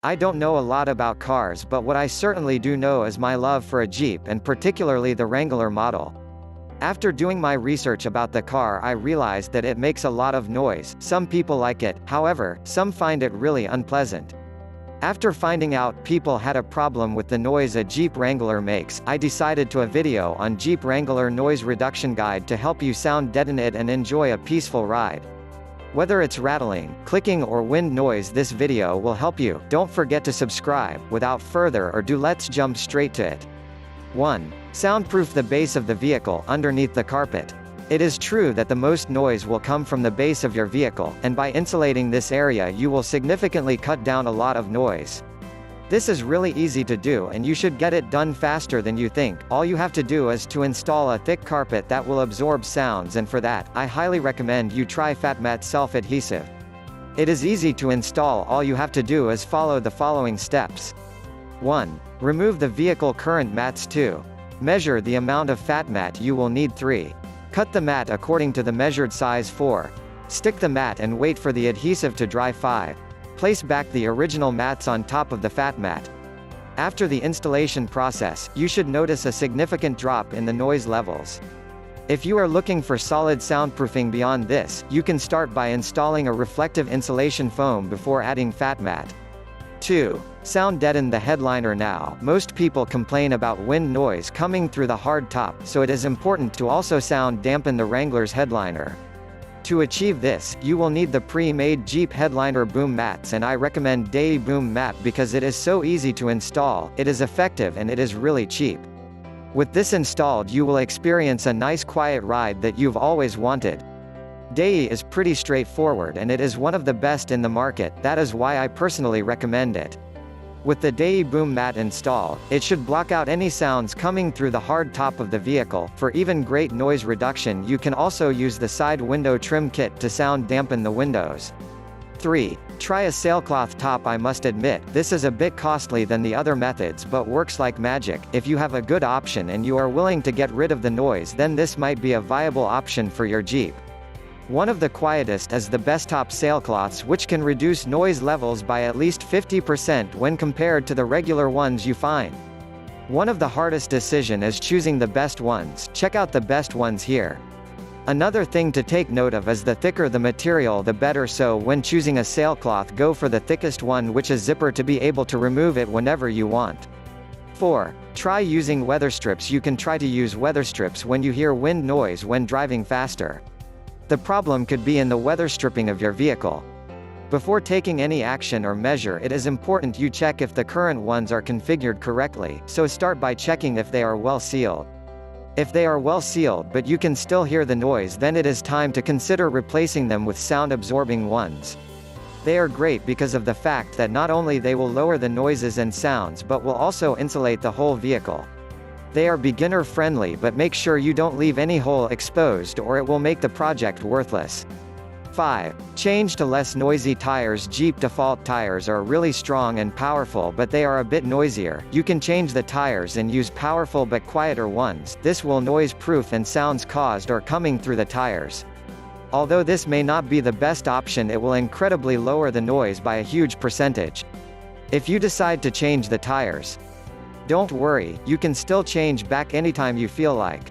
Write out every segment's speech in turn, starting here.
I don't know a lot about cars, but what I certainly do know is my love for a Jeep and particularly the Wrangler model. After doing my research about the car, I realized that it makes a lot of noise. Some people like it, however, some find it really unpleasant. After finding out people had a problem with the noise a Jeep Wrangler makes, I decided to a video on Jeep Wrangler Noise Reduction Guide to help you sound deaden it and enjoy a peaceful ride. Whether it's rattling, clicking or wind noise, this video will help you. Don't forget to subscribe. Without further ado, let's jump straight to it. 1. Soundproof the base of the vehicle, underneath the carpet. It is true that the most noise will come from the base of your vehicle, and by insulating this area you will significantly cut down a lot of noise. This is really easy to do and you should get it done faster than you think. All you have to do is to install a thick carpet that will absorb sounds, and for that, I highly recommend you try FatMat self-adhesive. It is easy to install. All you have to do is follow the following steps. 1. Remove the vehicle current mats. 2. Measure the amount of FatMat you will need. 3. Cut the mat according to the measured size. 4. Stick the mat and wait for the adhesive to dry. 5. Place back the original mats on top of the FatMat. After the installation process, you should notice a significant drop in the noise levels. If you are looking for solid soundproofing beyond this, you can start by installing a reflective insulation foam before adding FatMat. 2. Sound deaden the headliner. Now, most people complain about wind noise coming through the hard top, so it is important to also sound dampen the Wrangler's headliner. To achieve this, you will need the pre-made Jeep headliner boom mats, and I recommend Deadening boom mat because it is so easy to install, it is effective and it is really cheap. With this installed, you will experience a nice quiet ride that you've always wanted. Deadening is pretty straightforward and it is one of the best in the market. That is why I personally recommend it. With the Deadening boom mat installed, it should block out any sounds coming through the hard top of the vehicle. For even great noise reduction, you can also use the side window trim kit to sound dampen the windows. 3. Try a sailcloth top. I must admit, this is a bit costly than the other methods but works like magic. If you have a good option and you are willing to get rid of the noise, then this might be a viable option for your Jeep. One of the quietest is the best top sailcloths, which can reduce noise levels by at least 50% when compared to the regular ones you find. One of the hardest decision is choosing the best ones. Check out the best ones here. Another thing to take note of is the thicker the material the better, so when choosing a sailcloth, go for the thickest one, which is zipper, to be able to remove it whenever you want. 4. Try using weather strips. You can try to use weather strips when you hear wind noise when driving faster. The problem could be in the weather stripping of your vehicle. Before taking any action or measure, it is important you check if the current ones are configured correctly, so start by checking if they are well sealed. If they are well sealed but you can still hear the noise, then it is time to consider replacing them with sound-absorbing ones. They are great because of the fact that not only they will lower the noises and sounds but will also insulate the whole vehicle. They are beginner friendly, but make sure you don't leave any hole exposed or it will make the project worthless. 5. Change to less noisy tires. Jeep default tires are really strong and powerful, but they are a bit noisier. You can change the tires and use powerful but quieter ones. This will noise-proof and sounds caused or coming through the tires. Although this may not be the best option, it will incredibly lower the noise by a huge percentage. If you decide to change the tires, don't worry, you can still change back anytime you feel like.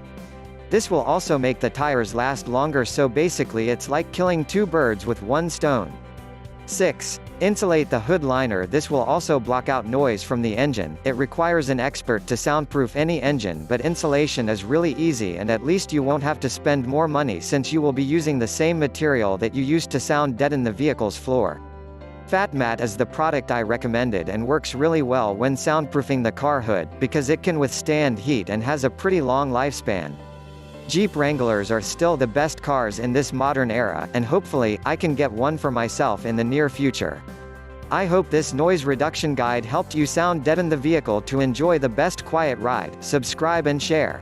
This will also make the tires last longer, so basically it's like killing two birds with one stone. 6. Insulate the hood liner. This will also block out noise from the engine. It requires an expert to soundproof any engine, but insulation is really easy and at least you won't have to spend more money since you will be using the same material that you used to sound deaden the vehicle's floor. FatMat is the product I recommended and works really well when soundproofing the car hood, because it can withstand heat and has a pretty long lifespan. Jeep Wranglers are still the best cars in this modern era, and hopefully, I can get one for myself in the near future. I hope this noise reduction guide helped you sound deaden the vehicle to enjoy the best quiet ride. Subscribe and share.